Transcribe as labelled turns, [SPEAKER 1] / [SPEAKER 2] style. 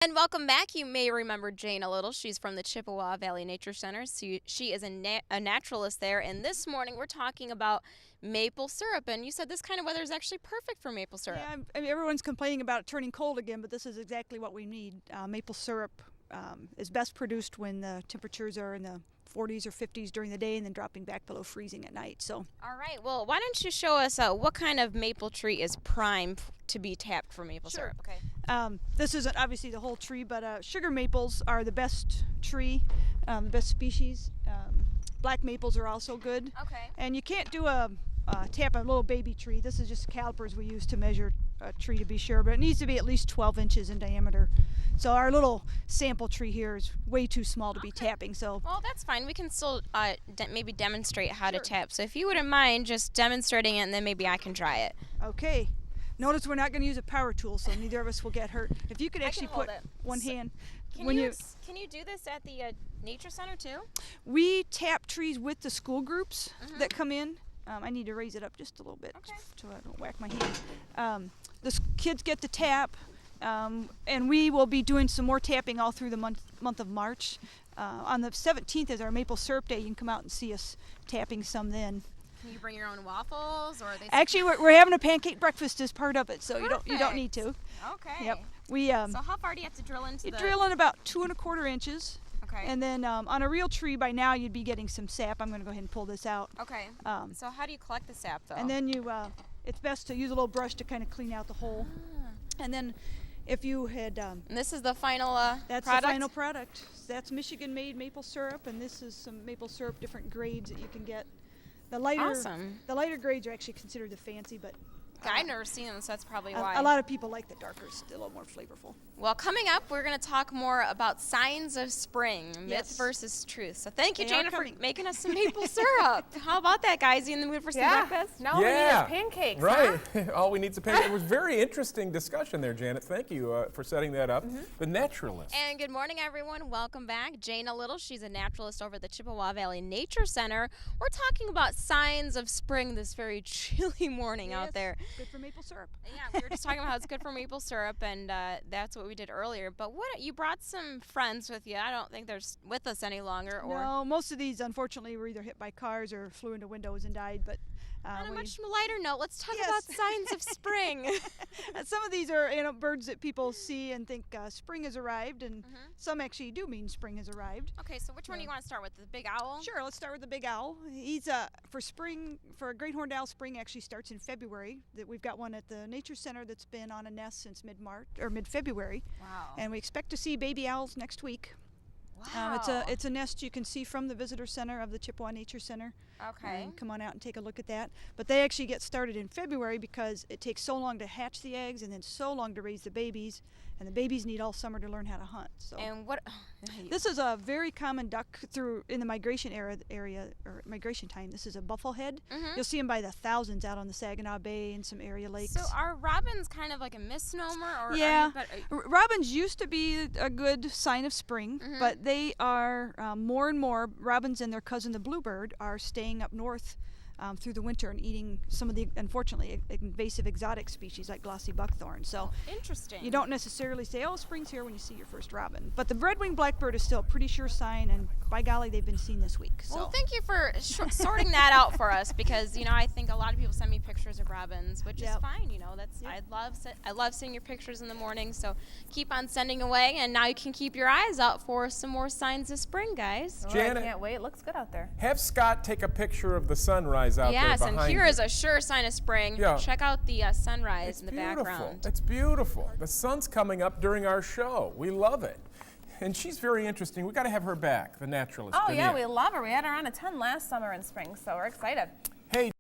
[SPEAKER 1] And welcome back. You may remember Janea Little. She's from the Chippewa Nature Center. She is a naturalist there. And this morning we're talking about maple syrup. And you said this kind of weather is actually perfect for maple syrup.
[SPEAKER 2] Yeah, I mean, everyone's complaining about it turning cold again, but this is exactly what we need. Maple syrup is best produced when the temperatures are in the 40s or 50s during the day and then dropping back below freezing at night. So,
[SPEAKER 1] all right. Well, why don't you show us what kind of maple tree is prime to be tapped for maple syrup? Okay.
[SPEAKER 2] This isn't obviously the whole tree, but sugar maples are the best tree, the best species. Black maples are also good.
[SPEAKER 1] Okay.
[SPEAKER 2] And you can't do tap a little baby tree. This is just calipers we use to measure a tree to be sure, but it needs to be at least 12 inches in diameter. So our little sample tree here is way too small to be tapping. So
[SPEAKER 1] well, that's fine. We can still maybe demonstrate how to tap. So if you wouldn't mind just demonstrating it, and then maybe I can try it.
[SPEAKER 2] Okay. Notice we're not going to use a power tool, so neither of us will get hurt. If you could actually put one hand.
[SPEAKER 1] Can you do this at the Nature Center too?
[SPEAKER 2] We tap trees with the school groups that come in. I need to raise it up just a little bit so I don't whack my hand. The kids get the tap, and we will be doing some more tapping all through the month of March. On the 17th is our Maple Syrup Day. You can come out and see us tapping some then.
[SPEAKER 1] Can you bring your own waffles, or are they?
[SPEAKER 2] Actually, we're having a pancake breakfast as part of it, so you don't need to.
[SPEAKER 1] Okay.
[SPEAKER 2] Yep.
[SPEAKER 1] So how far do you have to drill into
[SPEAKER 2] you drill in about 2 1/4 inches.
[SPEAKER 1] Okay.
[SPEAKER 2] And then on a real tree by now you'd be getting some sap. I'm going to go ahead and pull this out.
[SPEAKER 1] Okay. So how do you collect the sap though?
[SPEAKER 2] And then it's best to use a little brush to kind of clean out the hole. And then if you had
[SPEAKER 1] and this is the final
[SPEAKER 2] that's
[SPEAKER 1] product?
[SPEAKER 2] the final product. That's Michigan made maple syrup, and this is some maple syrup, different grades that you can get. The lighter grades are actually considered the fancy, but
[SPEAKER 1] I've never seen them, so that's probably why.
[SPEAKER 2] A lot of people like the darker, a little more flavorful.
[SPEAKER 1] Well, coming up, we're going to talk more about signs of spring, myth versus truth. So thank you, Janet, for making us some maple syrup. How about that, guys? You in the mood for some breakfast?
[SPEAKER 3] No, we need is pancakes.
[SPEAKER 4] Right. All we need is a pancake. It was very interesting discussion there, Janet. Thank you for setting that up. The Naturalist.
[SPEAKER 1] And good morning, everyone. Welcome back. Janea Little, she's a naturalist over at the Chippewa Valley Nature Center. We're talking about signs of spring this very chilly morning out there.
[SPEAKER 2] Good for maple syrup.
[SPEAKER 1] Yeah, we were just talking about how it's good for maple syrup, and that's what we did earlier. But you brought some friends with you. I don't think they're with us any longer.
[SPEAKER 2] No, most of these, unfortunately, were either hit by cars or flew into windows and died. But
[SPEAKER 1] on a much lighter note, let's talk about signs of spring.
[SPEAKER 2] Some of these are birds that people see and think spring has arrived, and some actually do mean spring has arrived.
[SPEAKER 1] Okay, so which one do you want to start with? The big owl?
[SPEAKER 2] Sure, let's start with the big owl. He's for a great horned owl, spring actually starts in February. We've got one at the Nature Center that's been on a nest since mid-February.
[SPEAKER 1] Wow.
[SPEAKER 2] And we expect to see baby owls next week.
[SPEAKER 1] Wow.
[SPEAKER 2] It's a nest you can see from the visitor center of the Chippewa Nature Center.
[SPEAKER 1] Okay.
[SPEAKER 2] Come on out and take a look at that. But they actually get started in February because it takes so long to hatch the eggs and then so long to raise the babies, and the babies need all summer to learn how to hunt. So.
[SPEAKER 1] And what?
[SPEAKER 2] This is a very common duck in the migration area or migration time. This is a bufflehead. You'll see them by the thousands out on the Saginaw Bay and some area lakes.
[SPEAKER 1] So are robins kind of like a misnomer? Or
[SPEAKER 2] yeah, robins used to be a good sign of spring, but they are more and more. Robins and their cousin the bluebird are staying up north through the winter and eating some of the, unfortunately, invasive exotic species like glossy buckthorn. So
[SPEAKER 1] interesting.
[SPEAKER 2] You don't necessarily say, oh, spring's here when you see your first robin. But the red-winged blackbird is still a pretty sure sign, and by golly, they've been seen this week. So.
[SPEAKER 1] Well, thank you for sorting that out for us, because I think a lot of people send me pictures of robins, which is fine. That's I love seeing your pictures in the morning. So keep on sending away, and now you can keep your eyes out for some more signs of spring, guys.
[SPEAKER 3] Oh,
[SPEAKER 4] Janet,
[SPEAKER 3] I can't wait. It looks good out there.
[SPEAKER 4] Have Scott take a picture of the sunrise out there behind
[SPEAKER 1] and here is a sure sign of spring.
[SPEAKER 4] Yeah.
[SPEAKER 1] Check out the sunrise in the background.
[SPEAKER 4] It's beautiful. The sun's coming up during our show. We love it. And she's very interesting. We got to have her back, the naturalist.
[SPEAKER 3] Oh, yeah, we love her. We had her on a ton last summer in spring, so we're excited.
[SPEAKER 4] Hey.